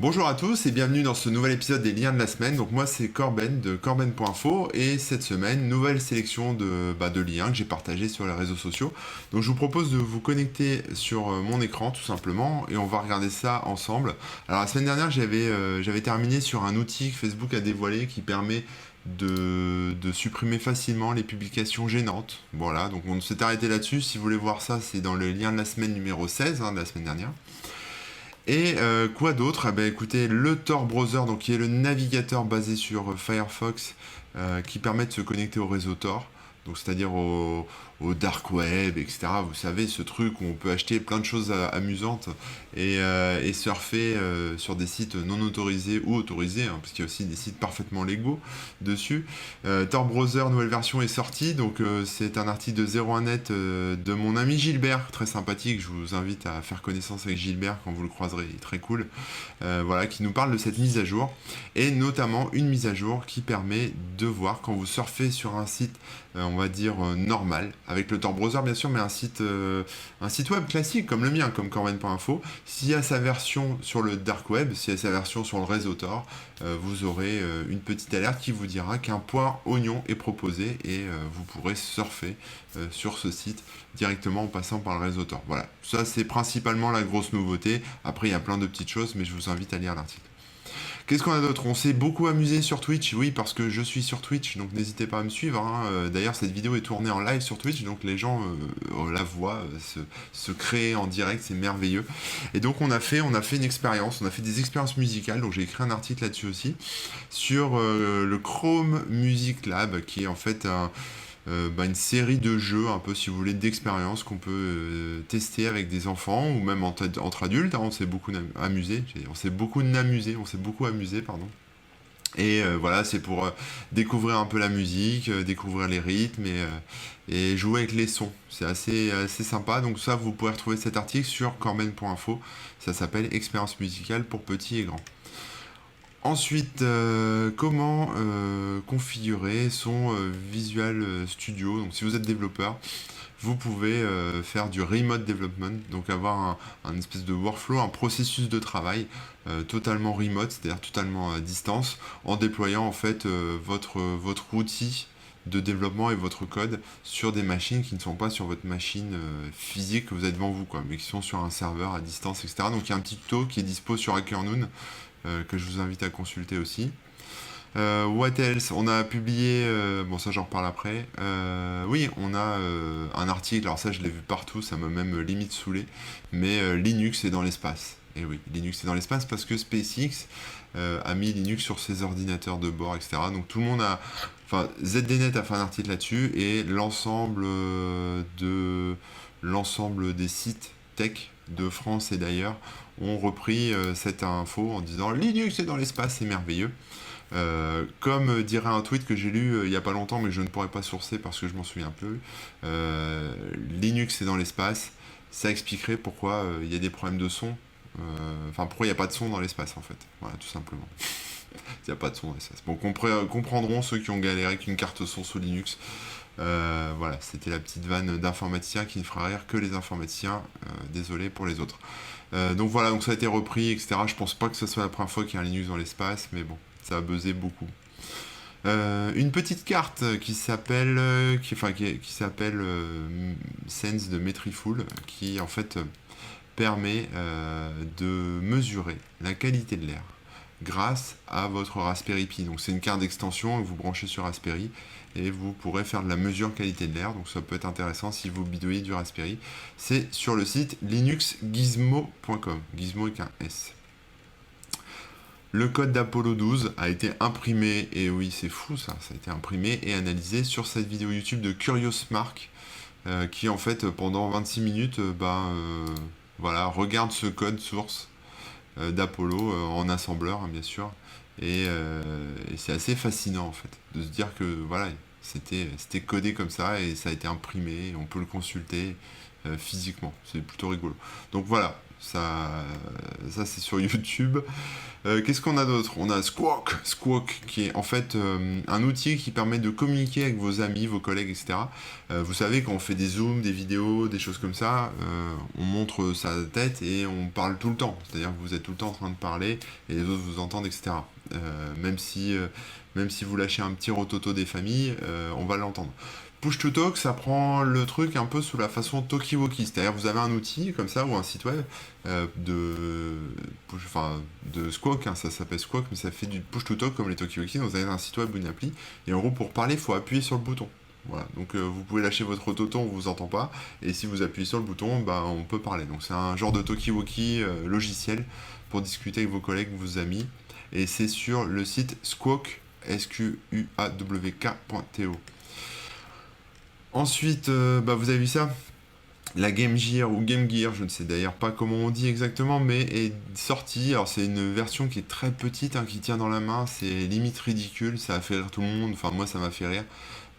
Bonjour à tous et bienvenue dans ce nouvel épisode des liens de la semaine. Donc moi c'est Corben de corben.info et cette semaine, nouvelle sélection de liens que j'ai partagés sur les réseaux sociaux. Donc je vous propose de vous connecter sur mon écran tout simplement et on va regarder ça ensemble. Alors la semaine dernière j'avais terminé sur un outil que Facebook a dévoilé qui permet de supprimer facilement les publications gênantes. Voilà, donc on s'est arrêté là-dessus. Si vous voulez voir ça, c'est dans le lien de la semaine numéro 16 de la semaine dernière. Et quoi d'autre? Écoutez, le Tor Browser, donc qui est le navigateur basé sur Firefox, qui permet de se connecter au réseau Tor, donc c'est-à-dire au dark web, etc. Vous savez, ce truc où on peut acheter plein de choses amusantes et surfer sur des sites non autorisés ou autorisés, hein, parce qu'il y a aussi des sites parfaitement légaux dessus. Tor Browser, nouvelle version est sortie, donc c'est un article de 01net de mon ami Gilbert, très sympathique. Je vous invite à faire connaissance avec Gilbert quand vous le croiserez, il est très cool. Voilà, qui nous parle de cette mise à jour, et notamment une mise à jour qui permet de voir quand vous surfez sur un site, on va dire normal, avec le Tor Browser bien sûr, mais un site web classique comme le mien, comme corben.info, s'il y a sa version sur le dark web, s'il y a sa version sur le réseau Tor, vous aurez une petite alerte qui vous dira qu'un point oignon est proposé et vous pourrez surfer sur ce site directement en passant par le réseau Tor. Voilà, ça c'est principalement la grosse nouveauté. Après il y a plein de petites choses, mais je vous invite à lire l'article. Qu'est-ce qu'on a d'autre? On s'est beaucoup amusé sur Twitch, oui, parce que je suis sur Twitch, donc n'hésitez pas à me suivre, hein. D'ailleurs, cette vidéo est tournée en live sur Twitch, donc les gens la voient se créer en direct, c'est merveilleux. Et donc on a fait une expérience, on a fait des expériences musicales, donc j'ai écrit un article là-dessus aussi, sur le Chrome Music Lab, qui est en fait une série de jeux, un peu si vous voulez, d'expériences qu'on peut tester avec des enfants ou même entre adultes, hein. On s'est beaucoup amusé, on s'est beaucoup amusé, pardon. Et voilà, c'est pour découvrir un peu la musique, découvrir les rythmes et jouer avec les sons. C'est assez sympa. Donc ça, vous pourrez retrouver cet article sur corben.info. Ça s'appelle Expérience musicale pour petits et grands. Ensuite, comment configurer son Visual Studio. Donc si vous êtes développeur, vous pouvez faire du remote development, donc avoir un espèce de workflow, un processus de travail totalement remote, c'est-à-dire totalement à distance, en déployant en fait votre outil de développement et votre code sur des machines qui ne sont pas sur votre machine physique que vous avez devant vous, quoi, mais qui sont sur un serveur à distance, etc. Donc il y a un petit tuto qui est dispo sur HackerNoon que je vous invite à consulter aussi. What else? On a publié, bon ça j'en reparle après. Oui, on a un article, alors ça je l'ai vu partout, ça m'a même limite saoulé, mais Linux est dans l'espace. Et oui, Linux est dans l'espace parce que SpaceX a mis Linux sur ses ordinateurs de bord, etc. Donc tout le monde a, enfin ZDNet a fait un article là-dessus et l'ensemble des sites tech de France et d'ailleurs ont repris cette info en disant Linux est dans l'espace, c'est merveilleux. Comme dirait un tweet que j'ai lu il n'y a pas longtemps, mais je ne pourrais pas sourcer parce que je m'en souviens plus, Linux est dans l'espace, ça expliquerait pourquoi il y a des problèmes de son, pourquoi il n'y a pas de son dans l'espace en fait, voilà, tout simplement. Il n'y a pas de son dans l'espace. Bon, comprendront ceux qui ont galéré avec une carte son sous Linux. Voilà, c'était la petite vanne d'informaticien qui ne fera rire que les informaticiens, désolé pour les autres. Donc voilà, donc ça a été repris, etc. Je pense pas que ce soit la première fois qu'il y a un Linux dans l'espace, mais bon, ça a buzzé beaucoup. Une petite carte qui s'appelle Sense de Metrifool, qui en fait permet de mesurer la qualité de l'air grâce à votre Raspberry Pi. Donc c'est une carte d'extension que vous branchez sur Raspberry et vous pourrez faire de la mesure qualité de l'air. Donc ça peut être intéressant si vous bidouillez du Raspberry. C'est sur le site linuxgizmo.com, Gizmo avec un S. Le code d'Apollo 12 a été imprimé, et oui c'est fou ça a été imprimé et analysé sur cette vidéo YouTube de Curious Mark, qui en fait pendant 26 minutes voilà, regarde ce code source d'Apollo en assembleur, hein, bien sûr, et c'est assez fascinant en fait de se dire que voilà, C'était codé comme ça et ça a été imprimé, on peut le consulter physiquement, c'est plutôt rigolo. Donc voilà, ça c'est sur YouTube. Qu'est-ce qu'on a d'autre? On a Squawk, Squawk qui est en fait un outil qui permet de communiquer avec vos amis, vos collègues, etc. Vous savez, quand on fait des zooms, des vidéos, des choses comme ça, on montre sa tête et on parle tout le temps. C'est-à-dire que vous êtes tout le temps en train de parler et les autres vous entendent, etc. Même si vous lâchez un petit rototo des familles, on va l'entendre. Push to Talk, ça prend le truc un peu sous la façon Talkie-Walkie, c'est-à-dire vous avez un outil comme ça ou un site web de Squawk, hein, ça s'appelle Squawk, mais ça fait du Push to Talk comme les Talkie-Walkie, donc vous avez un site web ou une appli, et en gros pour parler, il faut appuyer sur le bouton. Voilà, donc vous pouvez lâcher votre rototo, on vous entend pas, et si vous appuyez sur le bouton, bah, on peut parler. Donc c'est un genre de Talkie-Walkie logiciel pour discuter avec vos collègues, vos amis, et c'est sur le site Squawk, squawk.to. Ensuite, bah, vous avez vu ça, la Game Gear ou Game Gear, je ne sais d'ailleurs pas comment on dit exactement, mais est sortie. Alors c'est une version qui est très petite, hein, qui tient dans la main, c'est limite ridicule, ça a fait rire tout le monde, enfin moi ça m'a fait rire.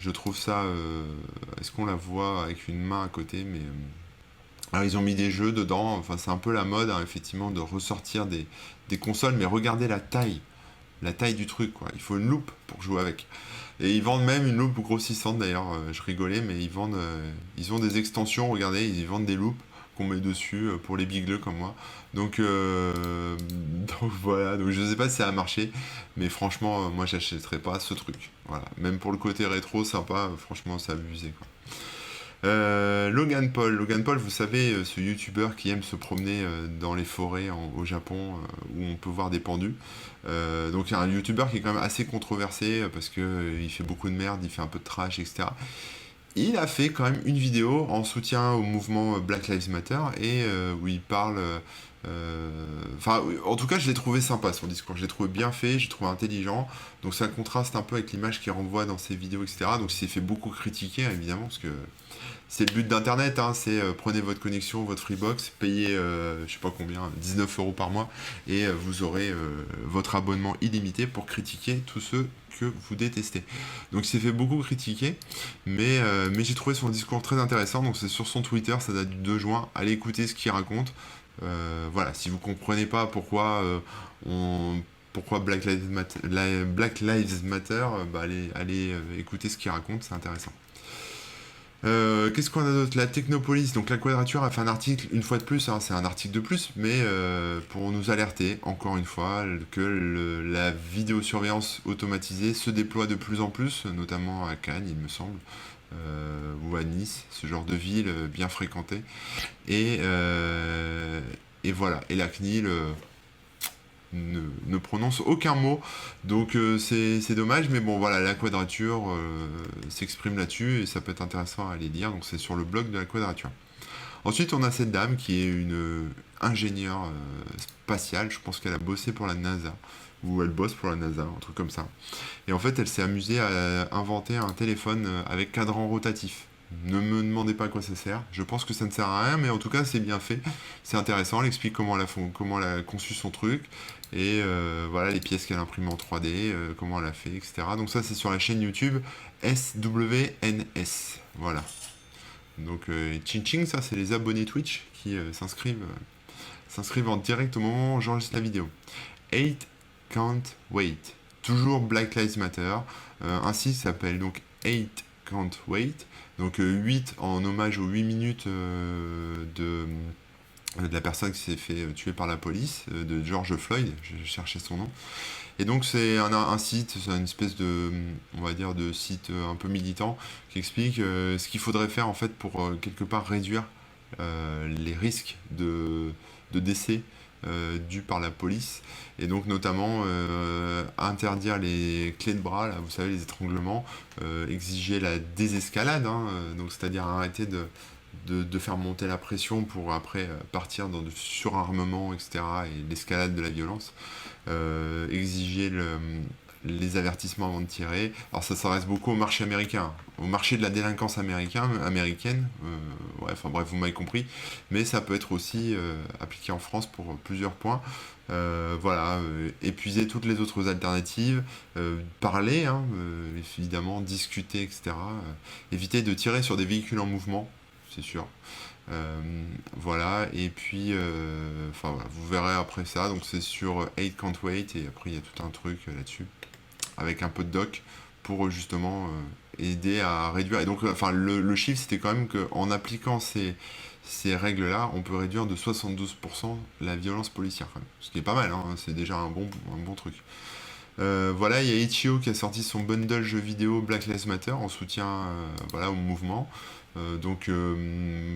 Je trouve ça... Est-ce qu'on la voit avec une main à côté, mais... Alors ils ont mis des jeux dedans, enfin c'est un peu la mode, hein, effectivement, de ressortir des consoles, mais regardez la taille du truc, quoi. Il faut une loupe pour jouer avec. Et ils vendent même une loupe grossissante d'ailleurs, je rigolais, mais ils ont des extensions, regardez, ils vendent des loupes qu'on met dessus pour les bigleux comme moi. Donc, donc voilà, donc je sais pas si ça a marché, mais franchement, moi j'achèterais pas ce truc. Voilà, même pour le côté rétro sympa, franchement, c'est abusé quoi. Logan Paul, vous savez, ce youtubeur qui aime se promener dans les forêts au Japon où on peut voir des pendus. Donc il y a un youtubeur qui est quand même assez controversé parce que il fait beaucoup de merde, il fait un peu de trash, etc. Il a fait quand même une vidéo en soutien au mouvement Black Lives Matter et où il parle. Enfin, en tout cas, je l'ai trouvé sympa son discours. Je l'ai trouvé bien fait, j'ai trouvé intelligent. Donc ça contraste un peu avec l'image qu'il renvoie dans ses vidéos, etc. Donc il s'est fait beaucoup critiquer, hein, évidemment, parce que c'est le but d'Internet, hein, c'est prenez votre connexion, votre Freebox, payez je sais pas combien, 19 € par mois, et vous aurez votre abonnement illimité pour critiquer tous ceux que vous détestez. Donc il s'est fait beaucoup critiquer, mais j'ai trouvé son discours très intéressant, donc c'est sur son Twitter, ça date du 2 juin, allez écouter ce qu'il raconte. Voilà, si vous comprenez pas pourquoi Black Lives Matter, bah allez écouter ce qu'il raconte, c'est intéressant. Qu'est-ce qu'on a d'autre? La Technopolis, donc la Quadrature a fait un article, une fois de plus, hein, c'est un article de plus, mais pour nous alerter, encore une fois, que la vidéosurveillance automatisée se déploie de plus en plus, notamment à Cannes, il me semble, ou à Nice, ce genre de ville bien fréquentée. Et, et voilà, et la CNIL ne prononce aucun mot, donc c'est dommage, mais bon voilà, la Quadrature s'exprime là-dessus et ça peut être intéressant à aller lire, donc c'est sur le blog de la Quadrature. Ensuite on a cette dame qui est une ingénieure spatiale, je pense qu'elle a bossé pour la NASA, ou elle bosse pour la NASA, un truc comme ça, et en fait elle s'est amusée à inventer un téléphone avec cadran rotatif. Ne me demandez pas à quoi ça sert. Je pense que ça ne sert à rien, mais en tout cas, c'est bien fait. C'est intéressant. Elle explique comment elle a conçu son truc. Et voilà, les pièces qu'elle imprime en 3D, comment elle a fait, etc. Donc ça, c'est sur la chaîne YouTube SWNS. Voilà. Donc, Ching Ching, ça, c'est les abonnés Twitch qui s'inscrivent en direct au moment où j'enregistre la vidéo. 8 Can't Wait. Toujours Black Lives Matter. Ainsi, ça s'appelle donc 8 Can't Wait. Donc 8 en hommage aux 8 minutes de la personne qui s'est fait tuer par la police, de George Floyd, j'ai cherché son nom. Et donc c'est un site, c'est une espèce de, on va dire, de site un peu militant qui explique ce qu'il faudrait faire en fait pour quelque part réduire les risques de décès dus par la police, et donc notamment interdire les clés de bras, là, vous savez, les étranglements, exiger la désescalade, hein, donc c'est-à-dire arrêter de faire monter la pression pour après partir dans du surarmement, etc., et l'escalade de la violence, exiger les avertissements avant de tirer. Alors ça s'adresse beaucoup au marché américain, au marché de la délinquance américaine. Ouais, enfin bref, vous m'avez compris. Mais ça peut être aussi appliqué en France pour plusieurs points. Voilà, épuiser toutes les autres alternatives, parler, hein, évidemment, discuter, etc. Éviter de tirer sur des véhicules en mouvement, c'est sûr. Euh, voilà, et puis, enfin voilà, vous verrez après ça. Donc c'est sur 8 Can't Wait, et après il y a tout un truc là-dessus, avec un peu de doc, pour justement aider à réduire. Et donc, enfin, le chiffre, c'était quand même qu'en appliquant ces règles-là, on peut réduire de 72% la violence policière, quand même. Ce qui est pas mal, hein, c'est déjà un bon truc. Voilà, il y a Itch.io qui a sorti son bundle jeux vidéo Black Lives Matter en soutien voilà, au mouvement.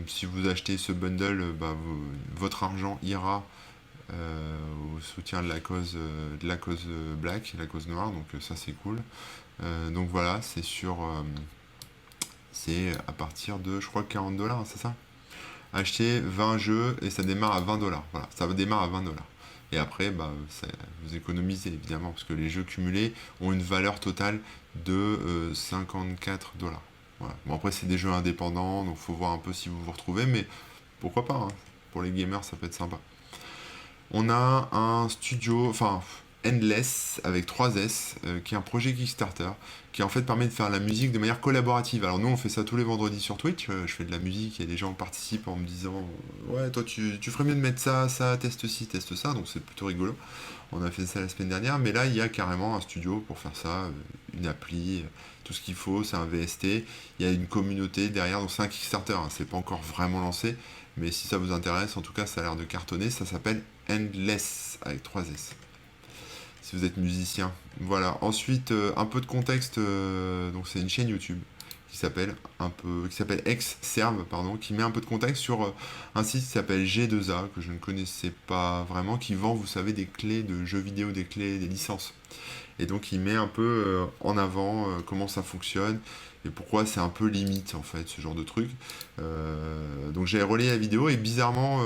Si vous achetez ce bundle, bah, votre argent ira au soutien de la cause black, la cause noire, donc ça c'est cool. Donc voilà, c'est à partir de, je crois, 40 $, c'est ça? Acheter 20 jeux et ça démarre à 20 $. Voilà, ça démarre à 20 $. Et après, bah, vous économisez évidemment, parce que les jeux cumulés ont une valeur totale de 54 $. Voilà. Bon, après, c'est des jeux indépendants, donc faut voir un peu si vous vous retrouvez, mais pourquoi pas, hein. Pour les gamers, ça peut être sympa. On a un studio, enfin Endless avec 3 S, qui est un projet Kickstarter, qui en fait permet de faire la musique de manière collaborative. Alors nous on fait ça tous les vendredis sur Twitch, je fais de la musique et les gens participent en me disant ouais toi tu ferais mieux de mettre ça, teste ci, teste ça, donc c'est plutôt rigolo. On a fait ça la semaine dernière, mais là il y a carrément un studio pour faire ça, une appli, tout ce qu'il faut, c'est un VST, il y a une communauté derrière, donc c'est un Kickstarter, hein, c'est pas encore vraiment lancé, mais si ça vous intéresse, en tout cas ça a l'air de cartonner, ça s'appelle Endless avec 3 S. Si vous êtes musicien. Voilà. Ensuite, un peu de contexte. Donc c'est une chaîne YouTube qui s'appelle Ex-Serve, pardon, qui met un peu de contexte sur un site qui s'appelle G2A, que je ne connaissais pas vraiment, qui vend, vous savez, des clés de jeux vidéo, des clés, des licences. Et donc il met un peu en avant comment ça fonctionne et pourquoi c'est un peu limite en fait ce genre de truc. Donc j'ai relayé la vidéo et bizarrement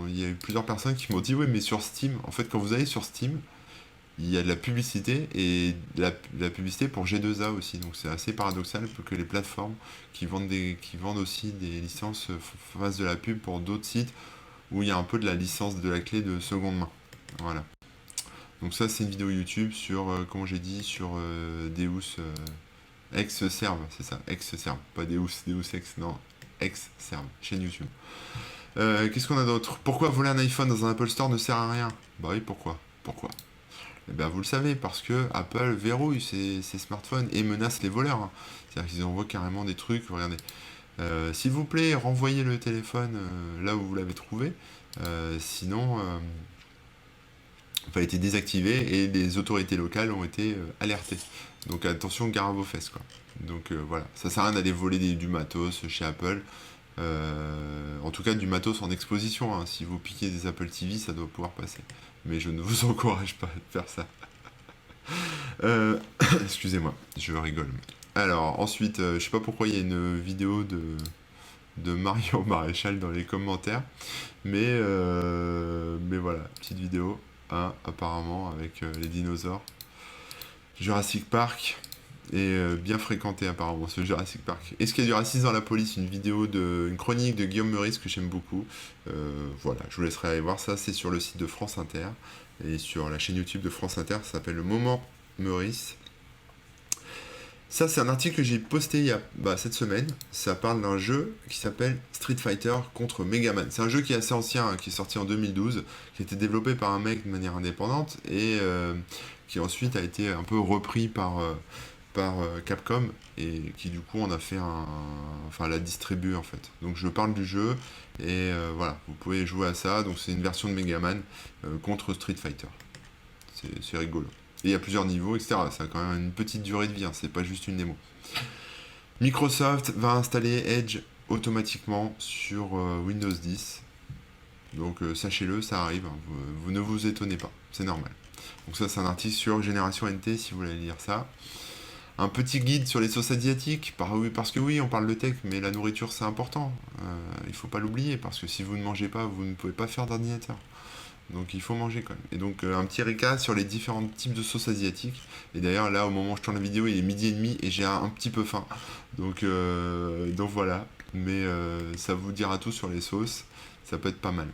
il y a eu plusieurs personnes qui m'ont dit oui mais sur Steam, en fait quand vous allez sur Steam, il y a de la publicité et de la publicité pour G2A aussi. Donc c'est assez paradoxal que les plateformes qui vendent aussi des licences fassent de la pub pour d'autres sites où il y a un peu de la licence de la clé de seconde main. Voilà. Donc ça c'est une vidéo YouTube sur, comment j'ai dit, sur Deus Ex-Serve, c'est ça, Ex-Serve, pas Deus Ex, non, Ex-Serve, chaîne YouTube. Qu'est-ce qu'on a d'autre? Pourquoi voler un iPhone dans un Apple Store ne sert à rien? Bah oui, pourquoi? Pourquoi? Eh bien vous le savez, parce que Apple verrouille ses smartphones et menace les voleurs, hein. C'est-à-dire qu'ils envoient carrément des trucs, regardez. S'il vous plaît, renvoyez le téléphone là où vous l'avez trouvé, sinon enfin, a été désactivé et les autorités locales ont été alertées. Donc attention, gare à vos fesses quoi. Donc voilà, ça sert à rien d'aller voler du matos chez Apple. En tout cas du matos en exposition, hein. Si vous piquez des Apple TV, ça doit pouvoir passer. Mais je ne vous encourage pas à faire ça. Excusez-moi, je rigole. Alors ensuite, je sais pas pourquoi il y a une vidéo de Mario Maréchal dans les commentaires. Mais voilà, petite vidéo, hein, apparemment, avec les dinosaures. Jurassic Park est bien fréquenté apparemment, ce Jurassic Park. Est-ce qu'il y a du racisme dans la police? Une chronique de Guillaume Meurice que j'aime beaucoup. Voilà, je vous laisserai aller voir ça, c'est sur le site de France Inter. Et sur la chaîne YouTube de France Inter, ça s'appelle Le Moment Meurice. Ça, c'est un article que j'ai posté cette semaine. Ça parle d'un jeu qui s'appelle Street Fighter contre Megaman. C'est un jeu qui est assez ancien, hein, qui est sorti en 2012, qui a été développé par un mec de manière indépendante et qui ensuite a été un peu repris par Capcom et qui du coup en a fait enfin l'a distribué en fait. Donc je parle du jeu et voilà, vous pouvez jouer à ça. Donc c'est une version de Megaman contre Street Fighter. C'est rigolo. Et il y a plusieurs niveaux, etc. Ça a quand même une petite durée de vie, hein, c'est pas juste une démo. Microsoft va installer Edge automatiquement sur Windows 10. Donc sachez-le, ça arrive, hein, vous ne vous étonnez pas, c'est normal. Donc ça c'est un article sur Génération NT si vous voulez lire ça. Un petit guide sur les sauces asiatiques, parce que oui, on parle de tech, mais la nourriture c'est important. Il faut pas l'oublier, parce que si vous ne mangez pas, vous ne pouvez pas faire d'ordinateur. Donc il faut manger quand même. Et donc un petit récap sur les différents types de sauces asiatiques. Et d'ailleurs là au moment où je tourne la vidéo il est 12h30 et j'ai un petit peu faim. Donc voilà. Mais ça vous dira tout sur les sauces. Ça peut être pas mal.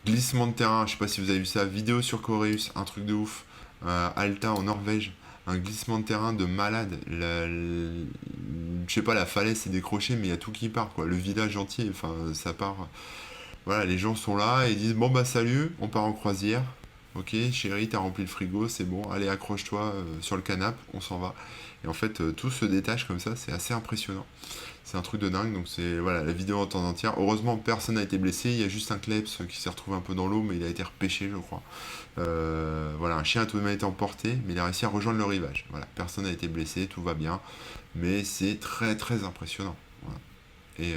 Glissement de terrain, je sais pas si vous avez vu ça. Vidéo sur Coréus, un truc de ouf. Alta en Norvège. Un glissement de terrain de malade. Je sais pas, la falaise s'est décrochée mais il y a tout qui part quoi. Le village entier, enfin ça part. Voilà, les gens sont là et ils disent bon bah salut, on part en croisière. Ok, chérie, t'as rempli le frigo, c'est bon, allez accroche-toi sur le canapé, on s'en va. Et en fait, tout se détache comme ça, c'est assez impressionnant. C'est un truc de dingue, donc c'est voilà la vidéo en temps entière. Heureusement, personne n'a été blessé, il y a juste un kleps qui s'est retrouvé un peu dans l'eau, mais il a été repêché, je crois. Voilà, un chien a tout de même été emporté, mais il a réussi à rejoindre le rivage. Voilà, personne n'a été blessé, tout va bien, mais c'est très très impressionnant. Voilà. Et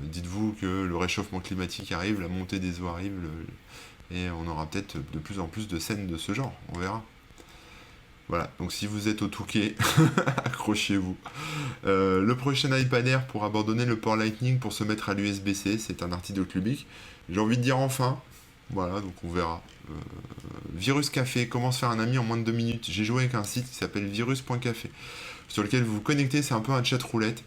dites-vous que le réchauffement climatique arrive, la montée des eaux arrive, et on aura peut-être de plus en plus de scènes de ce genre, on verra. Voilà, donc si vous êtes au Touquet, accrochez-vous. Le prochain iPad Air pour abandonner le port Lightning pour se mettre à l'USB-C, c'est un article de Clubic. J'ai envie de dire enfin, voilà, donc on verra. Virus Café, comment se faire un ami en moins de 2 minutes. J'ai joué avec un site qui s'appelle virus.café, sur lequel vous vous connectez, c'est un peu un chat roulette.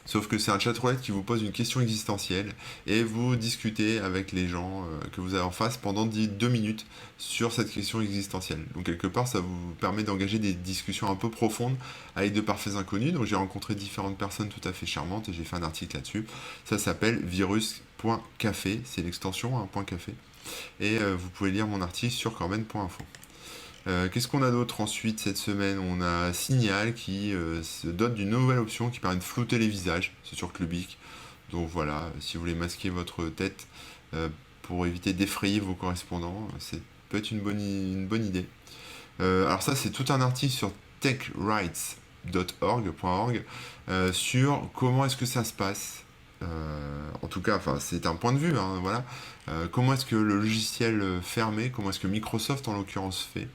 Sauf que c'est un chat roulette qui vous pose une question existentielle et vous discutez avec les gens que vous avez en face pendant 2 minutes sur cette question existentielle. Donc quelque part ça vous permet d'engager des discussions un peu profondes avec de parfaits inconnus. Donc j'ai rencontré différentes personnes tout à fait charmantes et j'ai fait un article là-dessus. Ça s'appelle virus.café, c'est l'extension, hein, .café. Et vous pouvez lire mon article sur corben.info. Qu'est-ce qu'on a d'autre ensuite cette semaine? On a Signal qui se dote d'une nouvelle option qui permet de flouter les visages. C'est sur Clubic. Donc voilà, si vous voulez masquer votre tête pour éviter d'effrayer vos correspondants, c'est peut être une bonne idée. Alors ça, c'est tout un article sur techrights.org sur comment est-ce que ça se passe. En tout cas, enfin, c'est un point de vue, hein, voilà. Comment est-ce que le logiciel fermé, comment est-ce que Microsoft en l'occurrence fait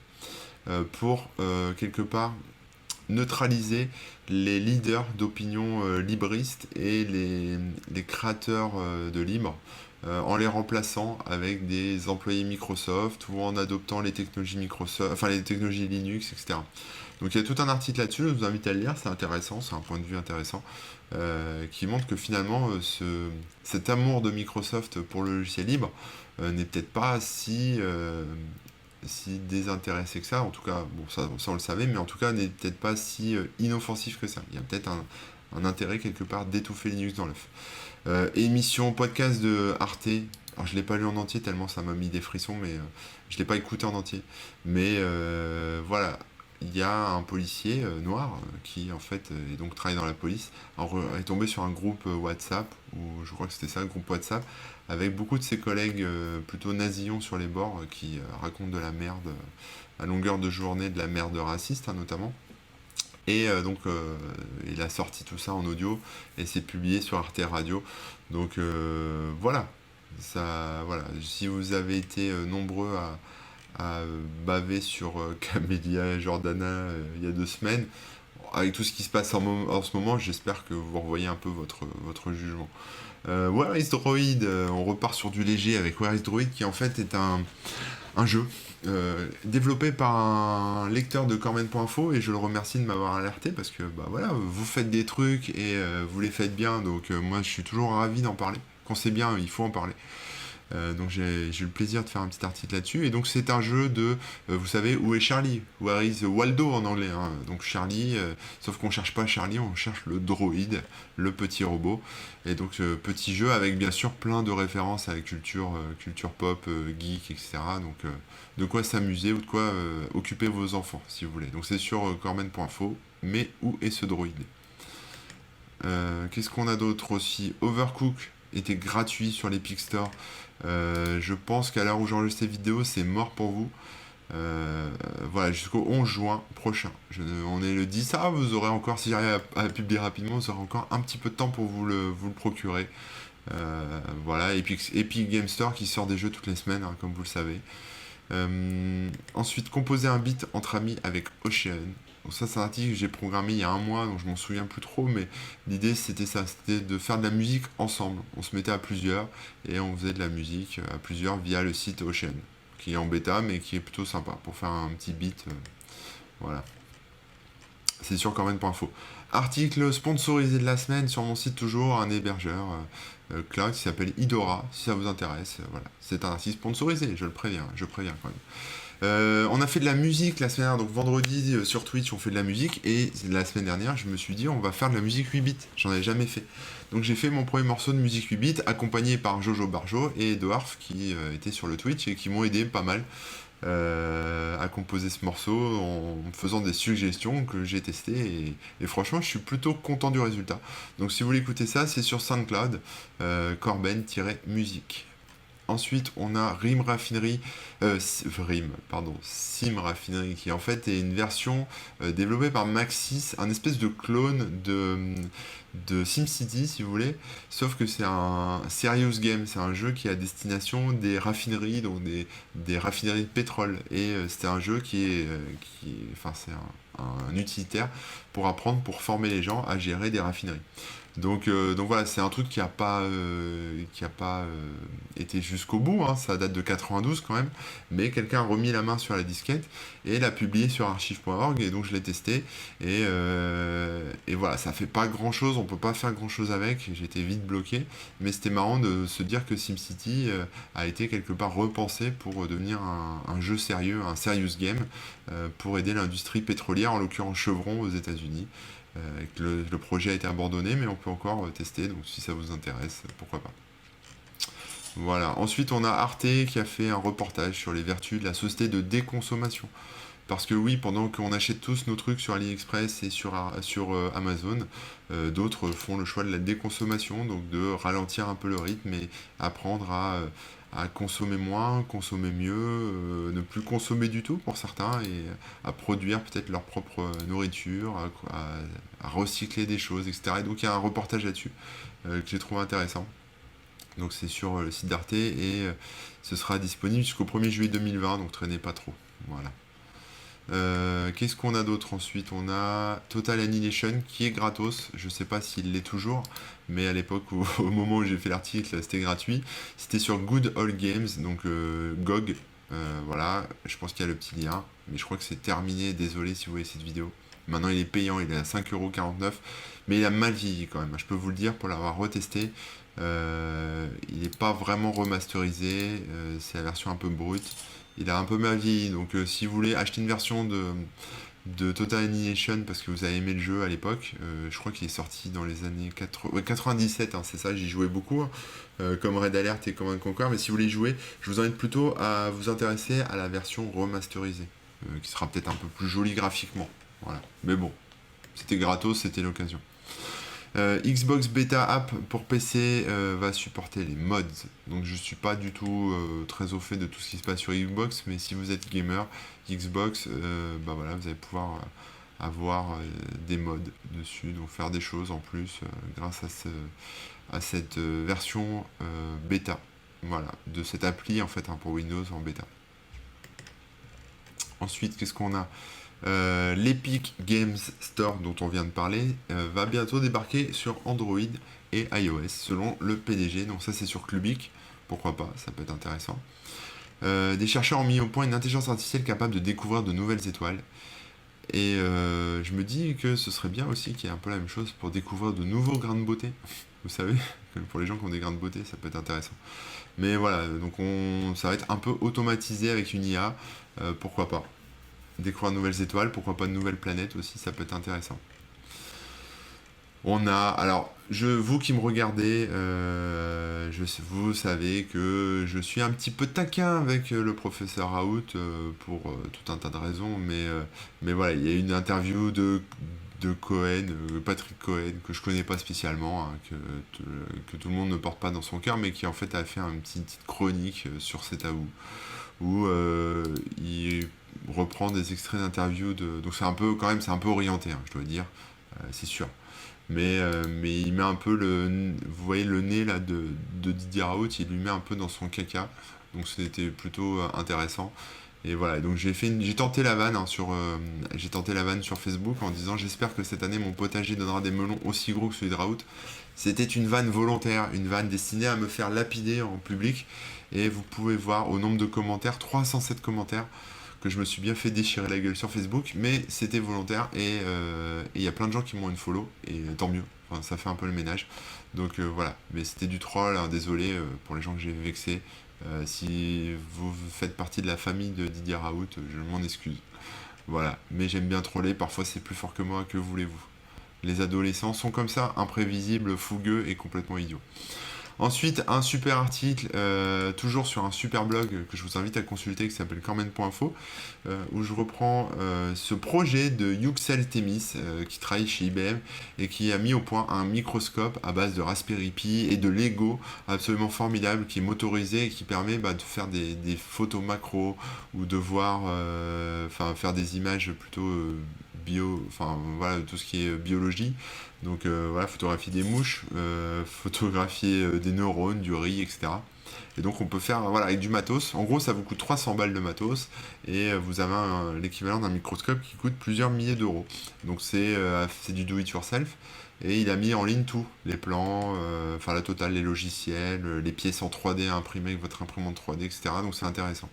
pour quelque part neutraliser les leaders d'opinion libristes et les créateurs de libre en les remplaçant avec des employés Microsoft ou en adoptant les technologies Microsoft, enfin les technologies Linux, etc. Donc il y a tout un article là-dessus, je vous invite à le lire, c'est intéressant, c'est un point de vue intéressant, qui montre que finalement cet amour de Microsoft pour le logiciel libre n'est peut-être pas si désintéressé que ça, en tout cas, bon ça on le savait, mais en tout cas n'est peut-être pas si inoffensif que ça. Il y a peut-être un intérêt quelque part d'étouffer Linux dans l'œuf. Émission podcast de Arte. Alors je l'ai pas lu en entier tellement ça m'a mis des frissons, mais je l'ai pas écouté en entier. Mais voilà, il y a un policier noir qui en fait et donc travaille dans la police, est tombé sur un groupe WhatsApp, ou je crois que c'était ça, le groupe WhatsApp, avec beaucoup de ses collègues plutôt nasillons sur les bords qui racontent de la merde à longueur de journée, de la merde raciste hein, notamment. Et donc il a sorti tout ça en audio et c'est publié sur Arte Radio. Donc voilà. Ça, voilà. Si vous avez été nombreux à baver sur Camélia Jordana il y a 2 semaines, avec tout ce qui se passe en ce moment, j'espère que vous revoyez un peu votre jugement. Where is Droid? On repart sur du léger avec Where is Droid qui en fait est un jeu développé par un lecteur de Corben.info et je le remercie de m'avoir alerté parce que bah voilà, vous faites des trucs et vous les faites bien donc moi je suis toujours ravi d'en parler. Quand c'est bien, il faut en parler. Donc j'ai eu le plaisir de faire un petit article là-dessus. Et donc c'est un jeu de, vous savez, où est Charlie? Where is Waldo en anglais. Hein. Donc Charlie, sauf qu'on cherche pas Charlie, on cherche le droïde, le petit robot. Et donc petit jeu avec bien sûr plein de références à la culture pop, geek, etc. Donc de quoi s'amuser ou de quoi occuper vos enfants si vous voulez. Donc c'est sur corben.info. Mais où est ce droïde? Qu'est-ce qu'on a d'autre aussi? Overcook était gratuit sur l'Epic Store. Je pense qu'à l'heure où j'enregistre cette vidéo, c'est mort pour vous. Voilà, jusqu'au 11 juin prochain. On est le 10. Ah, vous aurez encore, si j'arrive à publier rapidement, vous aurez encore un petit peu de temps pour vous le procurer. Voilà, Epic Game Store qui sort des jeux toutes les semaines, hein, comme vous le savez. Ensuite, composer un beat entre amis avec Ocean. Donc ça, c'est un article que j'ai programmé il y a un mois, donc je m'en souviens plus trop, mais l'idée c'était ça, c'était de faire de la musique ensemble. On se mettait à plusieurs et on faisait de la musique à plusieurs via le site Ocean, qui est en bêta, mais qui est plutôt sympa pour faire un petit beat. Voilà. C'est sur corben.info. Article sponsorisé de la semaine sur mon site toujours, un hébergeur cloud qui s'appelle Idora, si ça vous intéresse. Voilà. C'est un article sponsorisé, je préviens quand même. On a fait de la musique la semaine dernière, donc vendredi sur Twitch on fait de la musique, et la semaine dernière je me suis dit on va faire de la musique 8 bits, j'en avais jamais fait. Donc j'ai fait mon premier morceau de musique 8 bits accompagné par Jojo Barjo et Dwarf qui étaient sur le Twitch et qui m'ont aidé pas mal à composer ce morceau en me faisant des suggestions que j'ai testées et franchement je suis plutôt content du résultat. Donc si vous voulez écouter ça, c'est sur SoundCloud, Corben-musique. Ensuite, on a Sim Raffinery, qui en fait est une version développée par Maxis, un espèce de clone de SimCity, si vous voulez, sauf que c'est un serious game, c'est un jeu qui est à destination des raffineries, donc des raffineries de pétrole, et c'est un jeu enfin c'est un utilitaire pour apprendre, pour former les gens à gérer des raffineries. Donc voilà, c'est un truc qui a pas été jusqu'au bout, hein, ça date de 92 quand même, mais quelqu'un a remis la main sur la disquette et l'a publié sur archive.org, et donc je l'ai testé, et voilà, ça fait pas grand chose, on peut pas faire grand chose avec, j'étais vite bloqué, mais c'était marrant de se dire que SimCity a été quelque part repensé pour devenir un jeu sérieux, un serious game, pour aider l'industrie pétrolière, en l'occurrence Chevron aux États-Unis. Le projet a été abandonné, mais on peut encore tester, donc si ça vous intéresse, pourquoi pas. Voilà. Ensuite, on a Arte qui a fait un reportage sur les vertus de la société de déconsommation. Parce que oui, pendant qu'on achète tous nos trucs sur AliExpress et sur Amazon, d'autres font le choix de la déconsommation, donc de ralentir un peu le rythme et apprendre à consommer moins, consommer mieux, ne plus consommer du tout pour certains, et à produire peut-être leur propre nourriture, à recycler des choses, etc. Et donc il y a un reportage là-dessus que j'ai trouvé intéressant. Donc c'est sur le site d'Arte, et ce sera disponible jusqu'au 1er juillet 2020, donc traînez pas trop. Voilà. Qu'est-ce qu'on a d'autre ensuite? On a Total Annihilation qui est gratos, je sais pas s'il l'est toujours, mais à l'époque, au moment où j'ai fait l'article, c'était gratuit. C'était sur Good Old Games, donc GOG, voilà, je pense qu'il y a le petit lien, mais je crois que c'est terminé, désolé si vous voyez cette vidéo. Maintenant il est payant, il est à 5,49€, mais il a mal vieilli quand même, je peux vous le dire pour l'avoir retesté. Il n'est pas vraiment remasterisé, c'est la version un peu brute. Il a un peu mal vieilli, donc si vous voulez acheter une version de Total Annihilation parce que vous avez aimé le jeu à l'époque, je crois qu'il est sorti dans les années 97, hein, c'est ça, j'y jouais beaucoup, hein, comme Red Alert et Command Conquer, mais si vous voulez jouer, je vous invite plutôt à vous intéresser à la version remasterisée, qui sera peut-être un peu plus jolie graphiquement. Voilà. Mais bon, c'était gratos, c'était l'occasion. Xbox Beta App pour PC va supporter les mods. Donc je suis pas du tout très au fait de tout ce qui se passe sur Xbox, mais si vous êtes gamer, Xbox, bah voilà, vous allez pouvoir avoir des mods dessus, donc faire des choses en plus grâce à cette version bêta. Voilà, de cette appli en fait, hein, pour Windows en bêta. Ensuite, qu'est-ce qu'on a? L'Epic Games Store dont on vient de parler va bientôt débarquer sur Android et iOS selon le PDG, donc ça c'est sur Clubic, pourquoi pas, ça peut être intéressant. Des chercheurs ont mis au point une intelligence artificielle capable de découvrir de nouvelles étoiles, et je me dis que ce serait bien aussi qu'il y ait un peu la même chose pour découvrir de nouveaux grains de beauté. Vous savez, que pour les gens qui ont des grains de beauté, ça peut être intéressant. Mais voilà, donc ça va être un peu automatisé avec une IA, pourquoi pas. Découvrir de nouvelles étoiles, pourquoi pas de nouvelles planètes aussi, ça peut être intéressant. On a, alors, vous qui me regardez, vous savez que je suis un petit peu taquin avec le professeur Raoult pour tout un tas de raisons, mais voilà, il y a une interview de Cohen, Patrick Cohen, que je connais pas spécialement, hein, que tout le monde ne porte pas dans son cœur, mais qui en fait a fait une petite chronique sur cet où il reprend des extraits d'interviews donc c'est un peu quand même, c'est un peu orienté, hein, je dois dire, c'est sûr, mais il met un peu vous voyez le nez là de Didier Raoult, il lui met un peu dans son caca, donc c'était plutôt intéressant, Et voilà, donc j'ai tenté la vanne j'ai tenté la vanne sur Facebook en disant j'espère que cette année mon potager donnera des melons aussi gros que celui de Raoult. C'était une vanne volontaire, une vanne destinée à me faire lapider en public. Et vous pouvez voir au nombre de commentaires, 307 commentaires, que je me suis bien fait déchirer la gueule sur Facebook, mais c'était volontaire et il y a plein de gens qui m'ont une follow et tant mieux. Enfin, ça fait un peu le ménage. Donc voilà, mais c'était du troll, hein, désolé pour les gens que j'ai vexés. Si vous faites partie de la famille de Didier Raoult, je m'en excuse. Voilà, mais j'aime bien troller, parfois c'est plus fort que moi, que voulez-vous. Les adolescents sont comme ça, imprévisibles, fougueux et complètement idiots. Ensuite, un super article, toujours sur un super blog que je vous invite à consulter qui s'appelle corben.info, où je reprends ce projet de Yüksel Temiz, qui travaille chez IBM et qui a mis au point un microscope à base de Raspberry Pi et de Lego absolument formidable qui est motorisé et qui permet de faire des photos macro ou de voir, faire des images plutôt enfin voilà, tout ce qui est biologie. Donc voilà, photographier des mouches, photographier des neurones, du riz, etc. Et donc on peut faire voilà, avec du matos. En gros, ça vous coûte 300 balles de matos et vous avez l'équivalent d'un microscope qui coûte plusieurs milliers d'euros. Donc c'est du do it yourself. Et il a mis en ligne tout, les plans, la totale, les logiciels, les pièces en 3D à imprimer avec votre imprimante 3D, etc. Donc c'est intéressant.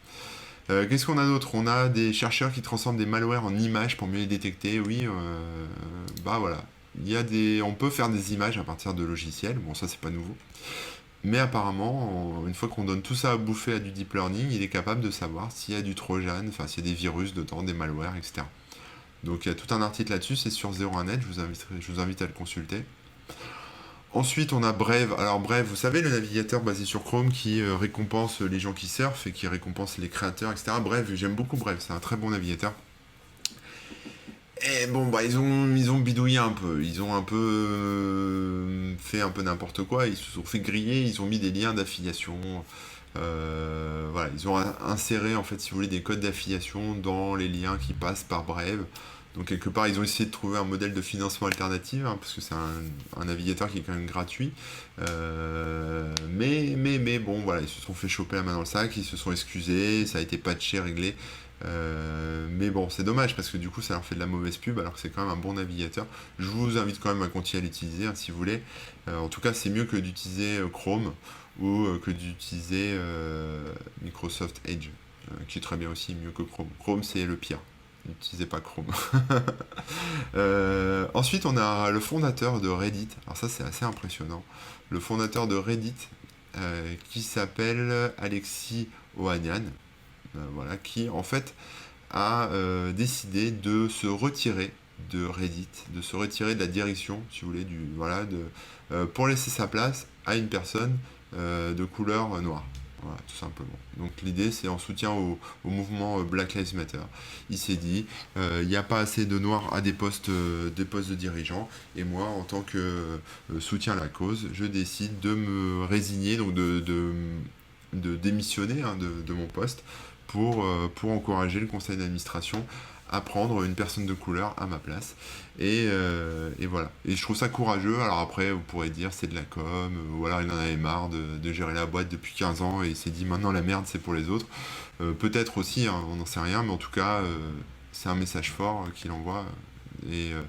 Qu'est-ce qu'on a d'autre? On a des chercheurs qui transforment des malwares en images pour mieux les détecter. Oui, bah voilà. On peut faire des images à partir de logiciels. Bon, ça c'est pas nouveau. Mais apparemment, une fois qu'on donne tout ça à bouffer à du deep learning, il est capable de savoir s'il y a du trojan, enfin s'il y a des virus dedans, des malwares, etc. Donc il y a tout un article là-dessus, c'est sur 01net, je vous invite à le consulter. Ensuite, on a Brave. Alors Brave, vous savez, le navigateur basé sur Chrome qui récompense les gens qui surfent et qui récompense les créateurs, etc. Brave, j'aime beaucoup Brave, c'est un très bon navigateur. Et bon, ils ont bidouillé un peu. Ils ont un peu fait un peu n'importe quoi. Ils se sont fait griller. Ils ont mis des liens d'affiliation. Voilà, ils ont inséré, en fait, si vous voulez, des codes d'affiliation dans les liens qui passent par Brave. Donc, quelque part, ils ont essayé de trouver un modèle de financement alternatif, hein, parce que c'est un navigateur qui est quand même gratuit. Mais bon, voilà, ils se sont fait choper la main dans le sac. Ils se sont excusés. Ça a été patché, réglé. Mais bon, c'est dommage parce que du coup, ça leur fait de la mauvaise pub alors que c'est quand même un bon navigateur. Je vous invite quand même à continuer à l'utiliser, hein, si vous voulez. En tout cas, c'est mieux que d'utiliser Chrome ou que d'utiliser Microsoft Edge, qui est très bien aussi, mieux que Chrome. Chrome, c'est le pire. N'utilisez pas Chrome. Ensuite, on a le fondateur de Reddit. Alors ça, c'est assez impressionnant. Le fondateur de Reddit, qui s'appelle Alexis Ohanian. Voilà, qui en fait a décidé de se retirer de Reddit, de se retirer de la direction, si vous voulez, pour laisser sa place à une personne de couleur noire. Voilà, tout simplement. Donc l'idée, c'est en soutien au mouvement Black Lives Matter. Il s'est dit, il n'y a pas assez de noirs à des postes de dirigeants, et moi, en tant que soutien à la cause, je décide de me résigner, donc de démissionner, hein, de mon poste pour encourager le conseil d'administration à prendre une personne de couleur à ma place. Et voilà. Et je trouve ça courageux. Alors après, vous pourrez dire c'est de la com, ou alors il en avait marre de gérer la boîte depuis 15 ans et il s'est dit maintenant la merde c'est pour les autres. Peut-être aussi, hein, on n'en sait rien, mais en tout cas, c'est un message fort qu'il envoie. Et, euh,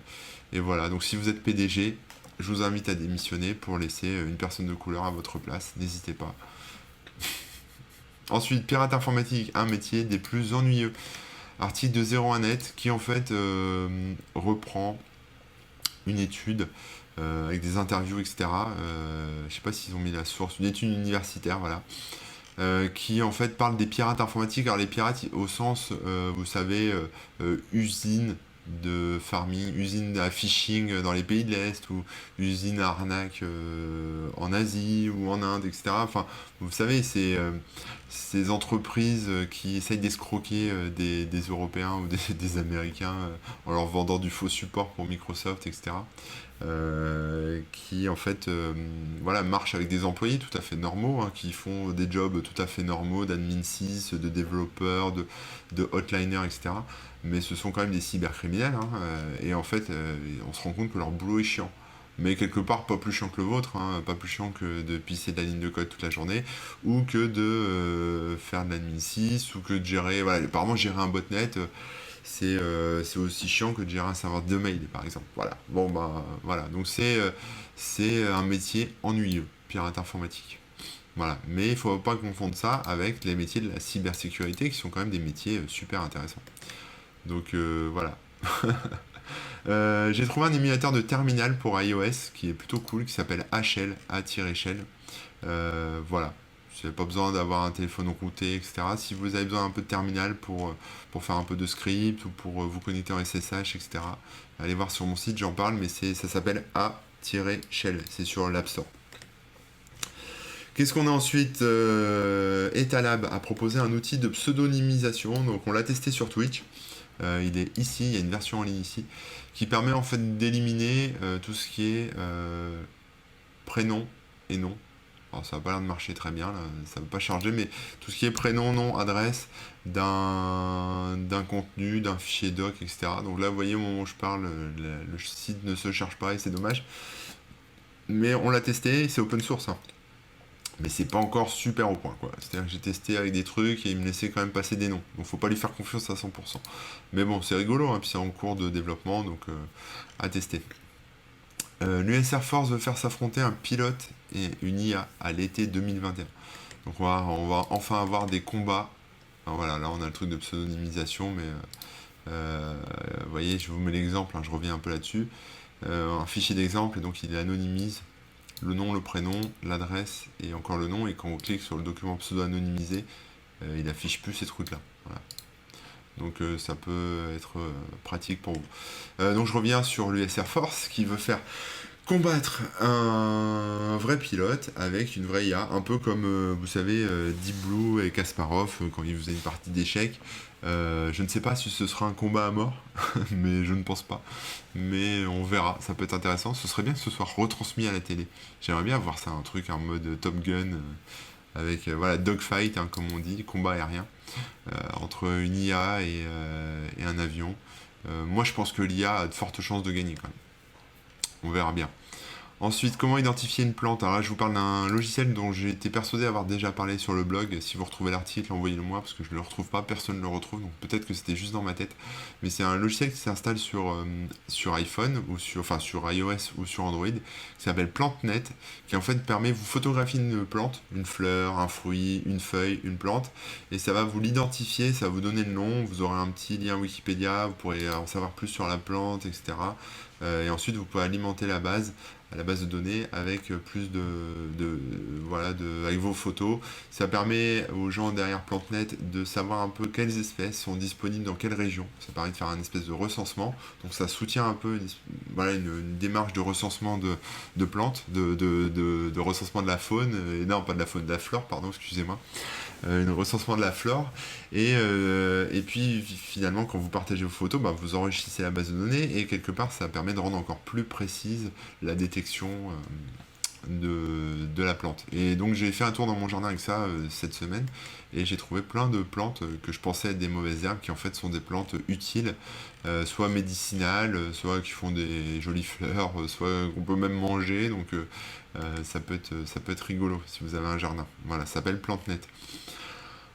et voilà. Donc si vous êtes PDG, je vous invite à démissionner pour laisser une personne de couleur à votre place. N'hésitez pas. Ensuite, pirate informatique, un métier des plus ennuyeux. Article de 01net qui en fait reprend une étude avec des interviews, etc. Je sais pas s'ils ont mis la source, une étude universitaire, voilà. Qui en fait parle des pirates informatiques. Alors les pirates au sens, vous savez, usine de farming, usine à phishing dans les pays de l'Est ou usine à arnaque en Asie ou en Inde, etc. Enfin, vous savez, c'est ces entreprises qui essayent d'escroquer des Européens ou des Américains en leur vendant du faux support pour Microsoft, etc. Qui en fait voilà, marchent avec des employés tout à fait normaux, hein, qui font des jobs tout à fait normaux d'admin 6, de développeurs, de hotliners, etc. Mais ce sont quand même des cybercriminels, hein, et en fait on se rend compte que leur boulot est chiant. mais quelque part pas plus chiant que le vôtre, hein, pas plus chiant que de pisser de la ligne de code toute la journée, ou que de faire de l'admin 6, ou que de gérer, voilà, apparemment gérer un botnet, c'est aussi chiant que de gérer un serveur de mail, par exemple. Voilà, bon bah voilà, donc c'est un métier ennuyeux, pirate informatique. Voilà, mais il ne faut pas confondre ça avec les métiers de la cybersécurité qui sont quand même des métiers super intéressants. Donc voilà. J'ai trouvé un émulateur de terminal pour iOS qui est plutôt cool, qui s'appelle HL, A-Shell. Voilà. Vous n'avez pas besoin d'avoir un téléphone routé, etc. Si vous avez besoin d'un peu de terminal pour faire un peu de script ou pour vous connecter en SSH, etc., allez voir sur mon site, j'en parle, mais ça s'appelle A-Shell. C'est sur l'App Store. Qu'est-ce qu'on a ensuite Etalab a proposé un outil de pseudonymisation, donc on l'a testé sur Twitch. Il est ici, il y a une version en ligne ici, qui permet en fait d'éliminer tout ce qui est prénom et nom. Alors ça n'a pas l'air de marcher très bien, là, ça ne veut pas charger, mais tout ce qui est prénom, nom, adresse d'un contenu, d'un fichier doc, etc. Donc là, vous voyez, au moment où je parle, le site ne se charge pas et c'est dommage. Mais on l'a testé, c'est open source, hein. Mais c'est pas encore super au point, quoi. C'est-à-dire que j'ai testé avec des trucs et il me laissait quand même passer des noms. Donc faut pas lui faire confiance à 100%. Mais bon, c'est rigolo, hein, puis c'est en cours de développement, donc à tester. L'US Air Force veut faire s'affronter un pilote et une IA à l'été 2021. Donc on va enfin avoir des combats. Alors voilà, là on a le truc de pseudonymisation, mais vous voyez, je vous mets l'exemple, hein, je reviens un peu là-dessus. Un fichier d'exemple, et donc il anonymise le nom, le prénom, l'adresse et encore le nom. Et quand on clique sur le document pseudo-anonymisé, il affiche plus ces trucs-là. Voilà. Donc ça peut être pratique pour vous. Donc je reviens sur l'US Air Force qui veut faire combattre un vrai pilote avec une vraie IA, un peu comme vous savez Deep Blue et Kasparov quand ils faisaient une partie d'échecs. Je ne sais pas si ce sera un combat à mort, mais je ne pense pas. Mais on verra, ça peut être intéressant. Ce serait bien que ce soit retransmis à la télé. J'aimerais bien voir ça, un truc en mode Top Gun, avec voilà, dogfight, hein, comme on dit, combat aérien, entre une IA et un avion. Moi je pense que l'IA a de fortes chances de gagner quand même. On verra bien. Ensuite, comment identifier une plante? Alors là, je vous parle d'un logiciel dont j'ai été persuadé avoir déjà parlé sur le blog. Si vous retrouvez l'article, envoyez-le moi parce que je ne le retrouve pas, personne ne le retrouve. Donc peut-être que c'était juste dans ma tête. Mais c'est un logiciel qui s'installe sur iPhone ou sur iOS ou sur Android, qui s'appelle PlanteNet, qui en fait permet vous photographier une plante, une fleur, un fruit, une feuille, une plante, et ça va vous l'identifier, ça va vous donner le nom. Vous aurez un petit lien Wikipédia, vous pourrez en savoir plus sur la plante, etc. Et ensuite, vous pouvez alimenter la base de données avec plus avec vos photos. Ça permet aux gens derrière PlanteNet de savoir un peu quelles espèces sont disponibles dans quelle région. Ça permet de faire un espèce de recensement. Donc ça soutient un peu une démarche de recensement de plantes, de recensement de la faune, et non pas de la faune, de la flore, pardon, excusez-moi. Un recensement de la flore. Et puis finalement, quand vous partagez vos photos, bah, vous enrichissez la base de données et quelque part, ça permet de rendre encore plus précise la détection de la plante. Et donc j'ai fait un tour dans mon jardin avec ça cette semaine et j'ai trouvé plein de plantes que je pensais être des mauvaises herbes qui en fait sont des plantes utiles, soit médicinales, soit qui font des jolies fleurs, soit qu'on peut même manger. Donc ça peut être rigolo si vous avez un jardin. Voilà, ça s'appelle PlanteNet.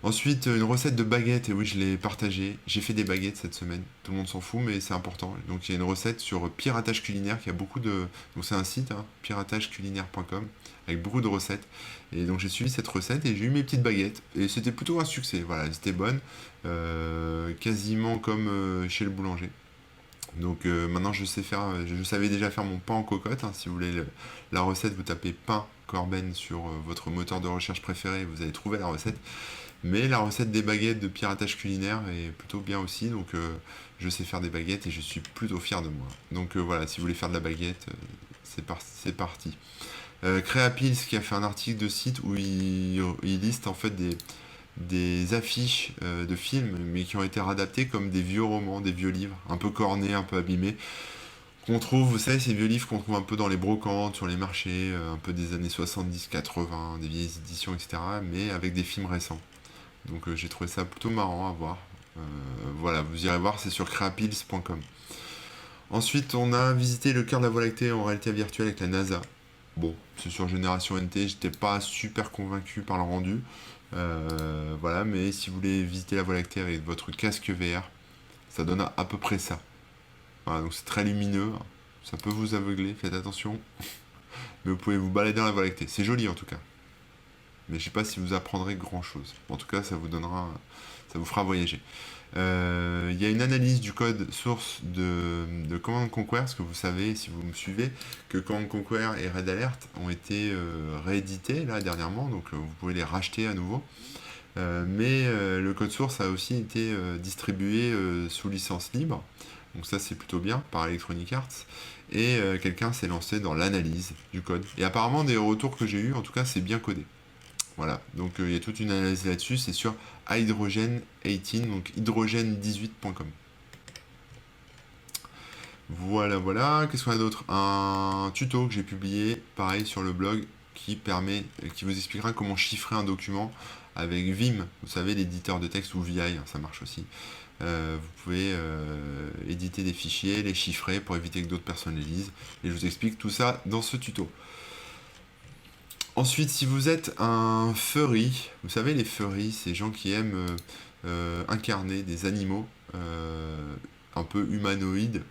Ensuite, une recette de baguette, et oui, je l'ai partagée. J'ai fait des baguettes cette semaine. Tout le monde s'en fout, mais c'est important. Donc, il y a une recette sur Piratage Culinaire qui a beaucoup de. Donc, c'est un site, hein, piratageculinaire.com, avec beaucoup de recettes. Et donc, j'ai suivi cette recette et j'ai eu mes petites baguettes. Et c'était plutôt un succès. Voilà, elles étaient bonnes. Quasiment comme chez le boulanger. Donc, maintenant, je savais déjà faire mon pain en cocotte, hein. Si vous voulez la recette, vous tapez pain Corben sur votre moteur de recherche préféré, vous allez trouver la recette. Mais la recette des baguettes de piratage culinaire est plutôt bien aussi, donc je sais faire des baguettes et je suis plutôt fier de moi. Donc voilà, si vous voulez faire de la baguette, c'est parti. Créapils qui a fait un article de site où il liste en fait des affiches de films, mais qui ont été réadaptés comme des vieux romans, des vieux livres, un peu cornés, un peu abîmés, qu'on trouve, vous savez, ces vieux livres qu'on trouve un peu dans les brocantes, sur les marchés, un peu des années 70-80, des vieilles éditions, etc., mais avec des films récents. Donc j'ai trouvé ça plutôt marrant à voir. Voilà, vous irez voir, c'est sur creapills.com. Ensuite, on a visité le cœur de la Voie lactée en réalité virtuelle avec la NASA. Bon, c'est sur Génération NT, j'étais pas super convaincu par le rendu. Voilà, mais si vous voulez visiter la Voie lactée avec votre casque VR, ça donne à peu près ça. Voilà, donc c'est très lumineux, ça peut vous aveugler, faites attention. Mais vous pouvez vous balader dans la Voie lactée. C'est joli en tout cas. Mais je sais pas si vous apprendrez grand chose. En tout cas, ça vous fera voyager. Il y a une analyse du code source de Command Conquer, parce que vous savez, si vous me suivez, que Command Conquer et Red Alert ont été réédités là dernièrement, donc vous pouvez les racheter à nouveau. Mais le code source a aussi été distribué sous licence libre, donc ça c'est plutôt bien par Electronic Arts. Et quelqu'un s'est lancé dans l'analyse du code. Et apparemment des retours que j'ai eu, en tout cas c'est bien codé. Voilà, donc il y a toute une analyse là-dessus, c'est sur hydrogen18, donc hydrogen18.com. Voilà, voilà, qu'est-ce qu'on a d'autre? Un tuto que j'ai publié, pareil, sur le blog, qui vous expliquera comment chiffrer un document avec Vim, vous savez, l'éditeur de texte, ou VI, ça marche aussi. Vous pouvez éditer des fichiers, les chiffrer pour éviter que d'autres personnes les lisent. Et je vous explique tout ça dans ce tuto. Ensuite, si vous êtes un furry, vous savez les furries, ces gens qui aiment incarner des animaux un peu humanoïdes.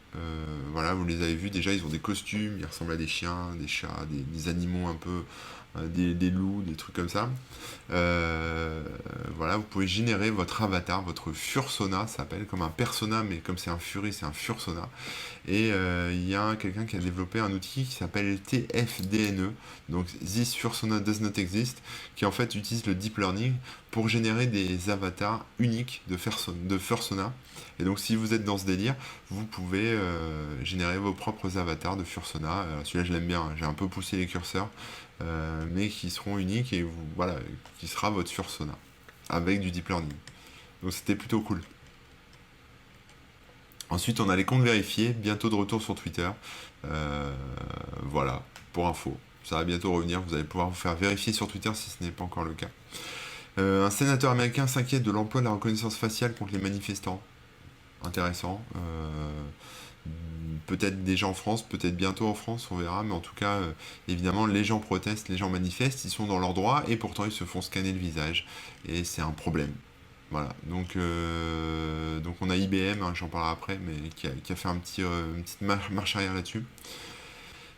Voilà, vous les avez vus déjà, ils ont des costumes, ils ressemblent à des chiens, des chats, des animaux un peu, des loups, des trucs comme ça. Voilà, vous pouvez générer votre avatar, votre fursona, ça s'appelle comme un persona, mais comme c'est un furry, c'est un fursona. Et il y a quelqu'un qui a développé un outil qui s'appelle TFDNE, donc This Fursona Does Not Exist, qui en fait utilise le deep learning pour générer des avatars uniques de fursona. Et donc si vous êtes dans ce délire, vous pouvez générer vos propres avatars de fursona. Celui-là je l'aime bien, hein. J'ai un peu poussé les curseurs, mais qui seront uniques et voilà, qui sera votre fursona avec du deep learning. Donc c'était plutôt cool. Ensuite, on a les comptes vérifiés, bientôt de retour sur Twitter. Voilà, pour info. Ça va bientôt revenir, vous allez pouvoir vous faire vérifier sur Twitter si ce n'est pas encore le cas. Un sénateur américain s'inquiète de l'emploi de la reconnaissance faciale contre les manifestants. Intéressant. Peut-être déjà en France, peut-être bientôt en France, on verra. Mais en tout cas, évidemment, les gens protestent, les gens manifestent, ils sont dans leurs droits et pourtant ils se font scanner le visage. Et c'est un problème. Voilà, donc on a IBM, hein, j'en parlerai après, mais qui a fait une petite marche arrière là-dessus.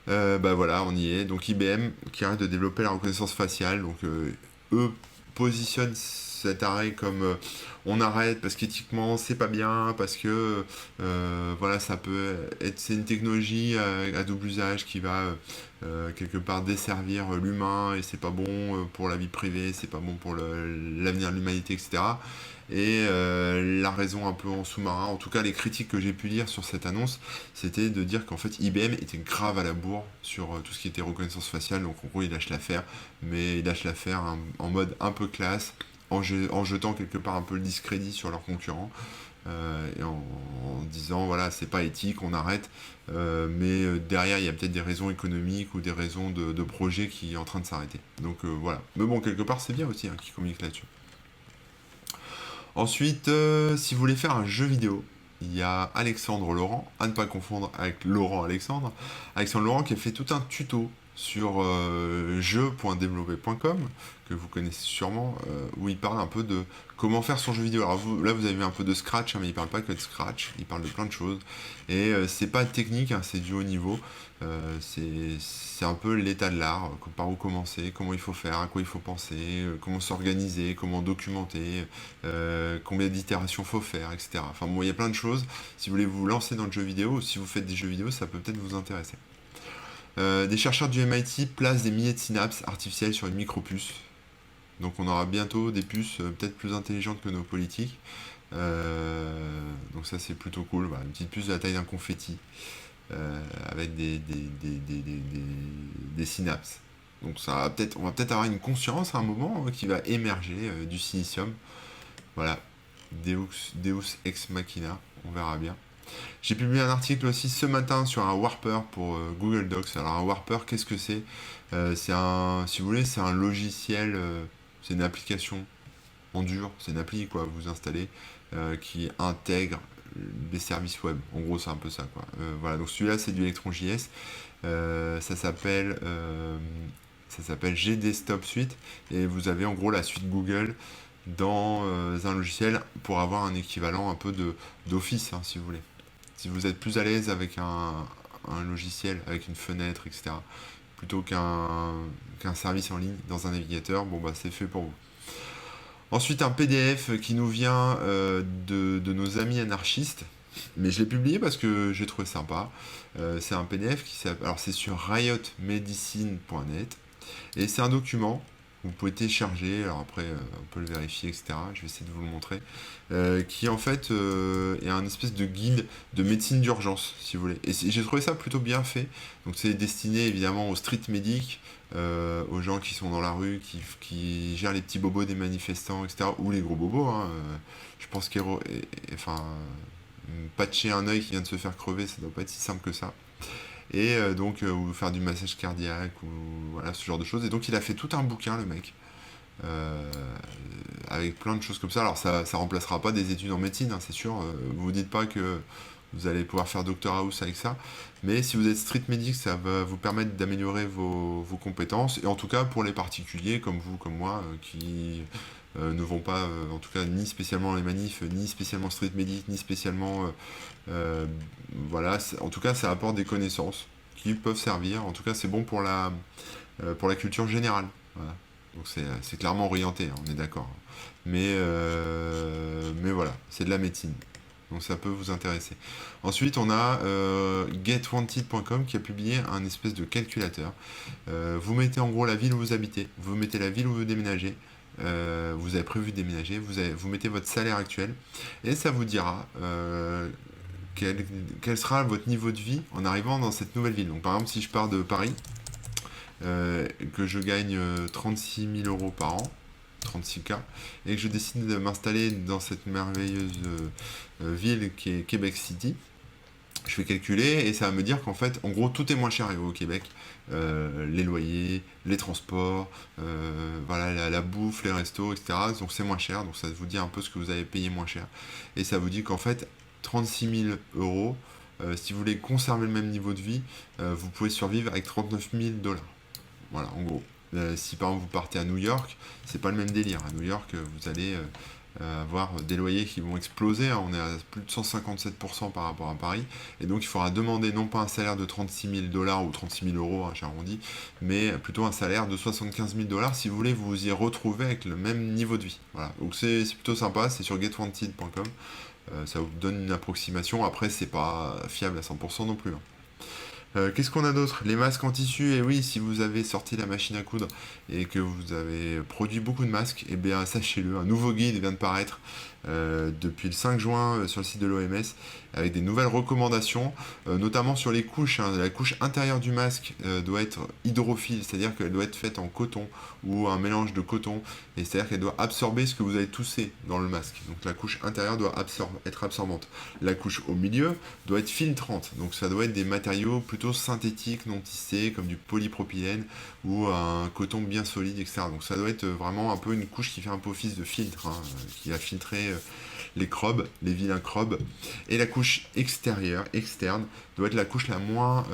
Bah voilà, on y est. Donc IBM qui arrête de développer la reconnaissance faciale. Donc eux positionnent cet arrêt comme on arrête parce qu'éthiquement c'est pas bien, parce que voilà, ça peut être, c'est une technologie à double usage qui va quelque part desservir l'humain et c'est pas bon pour la vie privée, c'est pas bon pour l'avenir de l'humanité, etc. Et la raison un peu en sous-marin, en tout cas les critiques que j'ai pu lire sur cette annonce, c'était de dire qu'en fait IBM était grave à la bourre sur tout ce qui était reconnaissance faciale, donc en gros il lâche l'affaire, mais il lâche l'affaire en mode un peu classe, en jetant quelque part un peu le discrédit sur leurs concurrents, et en disant voilà c'est pas éthique, on arrête, mais derrière il y a peut-être des raisons économiques ou des raisons de projet qui est en train de s'arrêter. Donc voilà, mais bon quelque part c'est bien aussi hein, qu'ils communiquent là-dessus. Ensuite, si vous voulez faire un jeu vidéo, il y a Alexandre Laurent, à ne pas confondre avec Laurent Alexandre. Alexandre Laurent qui a fait tout un tuto sur jeu.developer.com, que vous connaissez sûrement, où il parle un peu de comment faire son jeu vidéo. Alors là, vous avez vu un peu de Scratch, hein, mais il parle pas que de Scratch, il parle de plein de choses. Et c'est pas technique, hein, c'est du haut niveau. C'est un peu l'état de l'art, par où commencer, comment il faut faire, à quoi il faut penser, comment s'organiser, comment documenter, combien d'itérations faut faire, etc. Enfin bon, il y a plein de choses. Si vous voulez vous lancer dans le jeu vidéo, ou si vous faites des jeux vidéo, ça peut peut-être vous intéresser. Des chercheurs du MIT placent des milliers de synapses artificielles sur une micropuce. Donc on aura bientôt des puces peut-être plus intelligentes que nos politiques. Donc ça c'est plutôt cool. Voilà, une petite puce de la taille d'un confetti. Avec des synapses. Donc on va peut-être avoir une conscience à un moment qui va émerger du silicium. Voilà, Deus ex machina, on verra bien. J'ai publié un article aussi ce matin sur un Warper pour Google Docs. Alors un Warper, qu'est-ce que c'est? Si vous voulez, c'est un logiciel, c'est une application en dur, c'est une appli quoi, vous installez, qui intègre des services web. En gros, c'est un peu ça, quoi. Voilà, donc celui-là, c'est du Electron.js. Ça s'appelle GDesktop Suite, et vous avez en gros la suite Google dans un logiciel pour avoir un équivalent un peu d'Office, hein, si vous voulez. Si vous êtes plus à l'aise avec un logiciel, avec une fenêtre, etc., plutôt qu'un service en ligne dans un navigateur, bon bah c'est fait pour vous. Ensuite, un PDF qui nous vient de nos amis anarchistes, mais je l'ai publié parce que j'ai trouvé sympa. C'est un PDF qui s'appelle, alors c'est sur riotmedicine.net, et c'est un document que vous pouvez télécharger, alors après on peut le vérifier, etc. Je vais essayer de vous le montrer, qui en fait est un espèce de guide de médecine d'urgence, si vous voulez. Et j'ai trouvé ça plutôt bien fait. Donc c'est destiné évidemment aux street medics, aux gens qui sont dans la rue, qui gèrent les petits bobos des manifestants, etc. Ou les gros bobos, hein. Je pense enfin, patcher un œil qui vient de se faire crever, ça doit pas être si simple que ça. Et donc, ou faire du massage cardiaque, ou voilà, ce genre de choses. Et donc, il a fait tout un bouquin, le mec, euh, avec plein de choses comme ça. Alors, ça remplacera pas des études en médecine, hein, c'est sûr. Vous vous dites pas que vous allez pouvoir faire Dr House avec ça. Mais si vous êtes street medic, ça va vous permettre d'améliorer vos compétences. Et en tout cas, pour les particuliers, comme vous, comme moi, qui ne vont pas, en tout cas, ni spécialement les manifs, ni spécialement street medic, ni spécialement euh, voilà, en tout cas, ça apporte des connaissances qui peuvent servir. En tout cas, c'est bon pour la culture générale. Voilà. Donc c'est clairement orienté, hein, on est d'accord. Mais voilà, c'est de la médecine. Donc ça peut vous intéresser. Ensuite, on a getwanted.com qui a publié un espèce de calculateur. Vous mettez en gros la ville où vous habitez, vous mettez la ville où vous déménagez, vous avez prévu de déménager, vous mettez votre salaire actuel, et ça vous dira quel sera votre niveau de vie en arrivant dans cette nouvelle ville. Donc par exemple, si je pars de Paris, que je gagne 36 000 euros par an, 36K, et que je décide de m'installer dans cette merveilleuse ville qui est Québec City, je vais calculer et ça va me dire qu'en fait, en gros, tout est moins cher au Québec. Les loyers, les transports, voilà, la bouffe, les restos, etc. Donc c'est moins cher, donc ça vous dit un peu ce que vous avez payé moins cher. Et ça vous dit qu'en fait, 36 000 euros, si vous voulez conserver le même niveau de vie, vous pouvez survivre avec 39 000 dollars. Voilà, en gros. Si par exemple vous partez à New York, c'est pas le même délire. À New York, vous allez avoir des loyers qui vont exploser, hein. On est à plus de 157% par rapport à Paris. Et donc il faudra demander non pas un salaire de 36 000 dollars ou 36 000 euros, hein, j'ai arrondi, mais plutôt un salaire de 75 000 dollars si vous voulez vous y retrouver avec le même niveau de vie. Voilà. Donc c'est plutôt sympa, c'est sur getwanted.com. Ça vous donne une approximation. Après, c'est pas fiable à 100% non plus, hein. Qu'est-ce qu'on a d'autre? Les masques en tissu, et oui, si vous avez sorti la machine à coudre et que vous avez produit beaucoup de masques, eh bien sachez-le, un nouveau guide vient de paraître depuis le 5 juin sur le site de l'OMS avec des nouvelles recommandations, notamment sur les couches, hein. La couche intérieure du masque doit être hydrophile, c'est-à-dire qu'elle doit être faite en coton ou un mélange de coton, et c'est-à-dire qu'elle doit absorber ce que vous avez toussé dans le masque. Donc la couche intérieure doit être absorbante. La couche au milieu doit être filtrante, donc ça doit être des matériaux plutôt synthétiques, non tissés, comme du polypropylène ou un coton bien solide, etc. Donc ça doit être vraiment un peu une couche qui fait un peu office de filtre, hein, qui va filtrer les crobes, les vilains crobes. Et la couche externe, doit être la couche la moins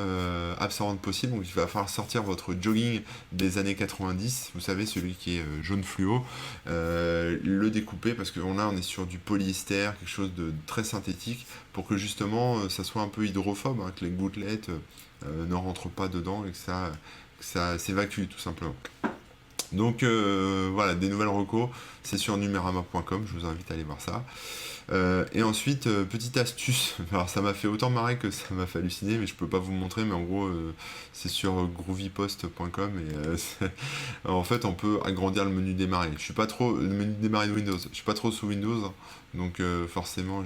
absorbante possible. Donc il va falloir sortir votre jogging des années 90, vous savez, celui qui est jaune fluo, le découper parce que on est sur du polyester, quelque chose de très synthétique, pour que justement ça soit un peu hydrophobe, hein, que les gouttelettes ne rentrent pas dedans et que ça s'évacue tout simplement. Donc voilà, des nouvelles recos, c'est sur numerama.com, je vous invite à aller voir ça. Et ensuite, petite astuce, alors ça m'a fait autant marrer que ça m'a fait halluciner, mais je peux pas vous montrer, mais en gros, c'est sur groovypost.com, et en fait, on peut agrandir le menu démarrer. Je suis pas trop, le menu démarrer de Windows, je suis pas trop sous Windows, hein. Donc forcément,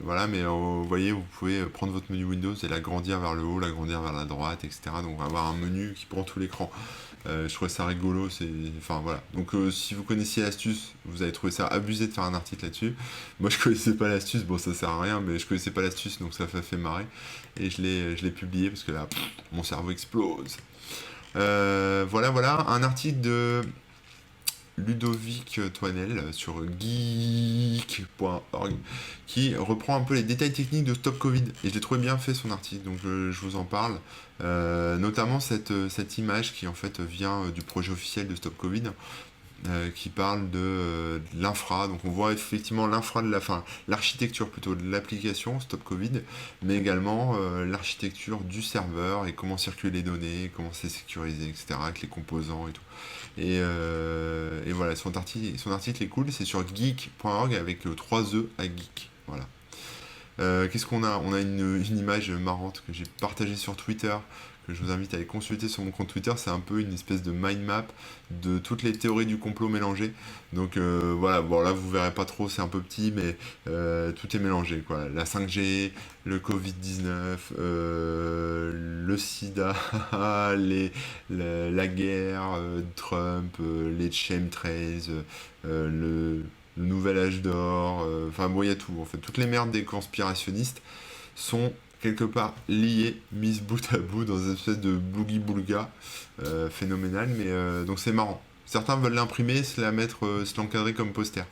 voilà, mais vous voyez, vous pouvez prendre votre menu Windows et l'agrandir vers le haut, l'agrandir vers la droite, etc. Donc on va avoir un menu qui prend tout l'écran. Je trouvais ça rigolo, enfin voilà. Donc si vous connaissiez l'astuce, vous avez trouvé ça abusé de faire un article là-dessus. Moi je connaissais pas l'astuce, bon ça sert à rien, mais je connaissais pas l'astuce, donc ça m'a fait marrer. Et je l'ai publié parce que là, mon cerveau explose. Voilà, un article Ludovic Toinel sur geek.org qui reprend un peu les détails techniques de Stop Covid. Et j'ai trouvé bien fait son article, donc je vous en parle. Notamment cette image qui en fait vient du projet officiel de Stop Covid. Qui parle de l'infra. Donc on voit effectivement l'infra de l'architecture plutôt de l'application Stop Covid, mais également l'architecture du serveur et comment circulent les données, comment c'est sécurisé, etc. avec les composants et tout. Et voilà, son article est cool, c'est sur geek.org avec 3 E à geek. Voilà. Qu'est-ce qu'on a? On a une image marrante que j'ai partagée sur Twitter, que je vous invite à aller consulter sur mon compte Twitter. C'est un peu une espèce de mind map de toutes les théories du complot mélangées. Donc voilà, bon là vous verrez pas trop, c'est un peu petit, mais tout est mélangé, quoi. La 5G, le Covid-19, le sida, la guerre, Trump, les chemtrails, le nouvel âge d'or, enfin bon, il y a tout en fait. Toutes les merdes des conspirationnistes sont quelque part liées, mises bout à bout dans une espèce de boogie-boulga phénoménal, mais donc c'est marrant. Certains veulent l'imprimer, se l'encadrer comme poster.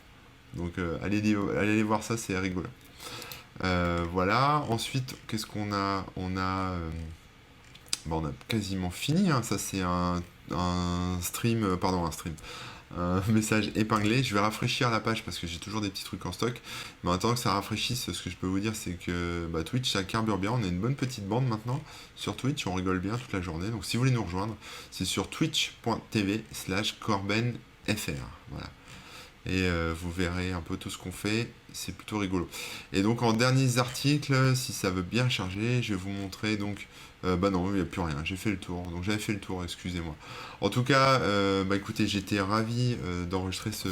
Donc allez les voir ça, c'est rigolo. Voilà, ensuite, qu'est-ce qu'on a? On a quasiment fini, hein. Ça c'est un stream, pardon, un stream, un message épinglé. Je vais rafraîchir la page parce que j'ai toujours des petits trucs en stock. Mais en attendant que ça rafraîchisse, ce que je peux vous dire, c'est que Twitch, ça carbure bien. On a une bonne petite bande maintenant sur Twitch. On rigole bien toute la journée. Donc si vous voulez nous rejoindre, c'est sur twitch.tv/corbenfr. Voilà. Et vous verrez un peu tout ce qu'on fait. C'est plutôt rigolo. Et donc en derniers articles, si ça veut bien charger, je vais vous montrer donc non, il n'y a plus rien, j'ai fait le tour. Donc j'avais fait le tour, excusez-moi. En tout cas, écoutez, j'étais ravi d'enregistrer ce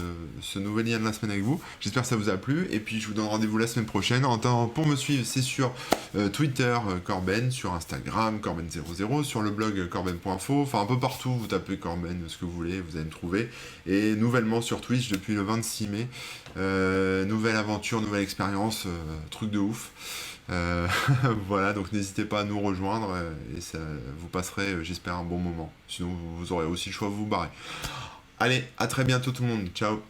nouvel lien de la semaine avec vous. J'espère que ça vous a plu. Et puis je vous donne rendez-vous la semaine prochaine. En temps, pour me suivre, c'est sur Twitter Corben, sur Instagram Corben00, sur le blog corben.info, enfin un peu partout, vous tapez Corben, ce que vous voulez, vous allez me trouver. Et nouvellement sur Twitch depuis le 26 mai. Nouvelle aventure, nouvelle expérience, truc de ouf. Voilà, donc n'hésitez pas à nous rejoindre et ça vous passerez, j'espère, un bon moment. Sinon, vous aurez aussi le choix de vous barrer. Allez, à très bientôt tout le monde. Ciao.